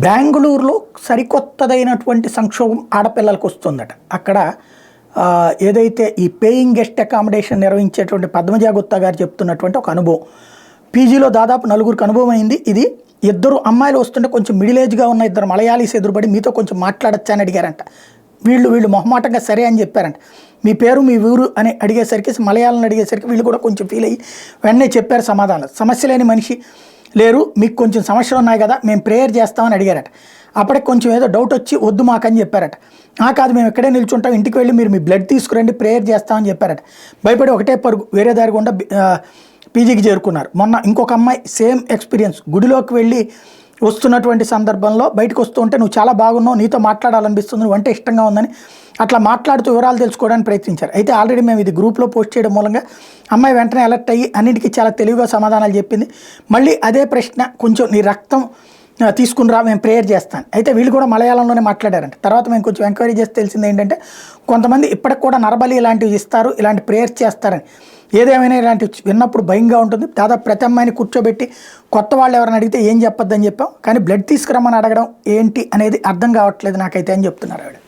బెంగుళూరులో సరికొత్తదైనటువంటి సంక్షోభం ఆడపిల్లలకు వస్తుందట. అక్కడ ఏదైతే ఈ పేయింగ్ గెస్ట్ అకామిడేషన్ నిర్వహించేటువంటి పద్మజా గుప్తా గారు చెప్తున్నటువంటి ఒక అనుభవం. పీజీలో దాదాపు 4గురికి అనుభవం అయింది. ఇది ఇద్దరు అమ్మాయిలు వస్తుంటే కొంచెం మిడిల్ ఏజ్గా ఉన్న ఇద్దరు మలయాళీస్ ఎదురుబడి మీతో కొంచెం మాట్లాడచ్చా అని అడిగారంట. వీళ్ళు మొహమాటంగా సరే అని చెప్పారంట. మీ పేరు మీ ఊరు అని అడిగేసరికి, మలయాళం అడిగేసరికి వీళ్ళు కూడా కొంచెం ఫీల్ అయ్యి వెంటనే చెప్పారు సమాధానం. సమస్య లేని మనిషి లేరు, మీకు కొంచెం సమస్యలు ఉన్నాయి కదా, మేము ప్రేయర్ చేస్తామని అడిగారట. అప్పటికి కొంచెం ఏదో డౌట్ వచ్చి వద్దు మాకని చెప్పారట. కాదు మేము ఎక్కడే నిల్చుంటాం, ఇంటికి వెళ్ళి మీరు మీ బ్లడ్ తీసుకురండి, ప్రేయర్ చేస్తామని చెప్పారట. భయపడి ఒకటే పరుగు వేరే దారి గుండా పీజీకి చేరుకున్నారు. మొన్న ఇంకొక అమ్మాయి సేమ్ ఎక్స్పీరియన్స్. గుడిలోకి వెళ్ళి వస్తున్నటువంటి సందర్భంలో బయటకు వస్తూ ఉంటే నువ్వు చాలా బాగున్నావు, నీతో మాట్లాడాలనిపిస్తుంది, నువ్వు అంటే ఇష్టంగా ఉందని అట్లా మాట్లాడుతూ వివరాలు తెలుసుకోవడానికి ప్రయత్నించారు. అయితే ఆల్రెడీ మేము ఇది గ్రూప్లో పోస్ట్ చేయడం మూలంగా అమ్మాయి వెంటనే అలర్ట్ అయ్యి అన్నింటికీ చాలా తెలివిగా సమాధానాలు చెప్పింది. మళ్ళీ అదే ప్రశ్న, కొంచెం నీ రక్తం తీసుకుని రా, మేము ప్రేయర్ చేస్తాను. అయితే వీళ్ళు కూడా మలయాళంలోనే మాట్లాడారంట. తర్వాత మేము కొంచెం ఎంక్వైరీ చేసి తెలిసింది ఏంటంటే, కొంతమంది ఇప్పటికి కూడా నరబలి ఇలాంటివి ఇస్తారు, ఇలాంటి ప్రేయర్స్ చేస్తారని. ఏదేమైనా ఇలాంటివి విన్నప్పుడు భయంగా ఉంటుంది. దాదాపు ప్రతి అమ్మాయిని కూర్చోబెట్టి కొత్త వాళ్ళు ఎవరైనా అడిగితే ఏం చెప్పొద్దని చెప్పాం, కానీ బ్లడ్ తీసుకురమ్మని అడగడం ఏంటి అనేది అర్థం కావట్లేదు నాకైతే అని చెప్తున్నారు ఆవిడ.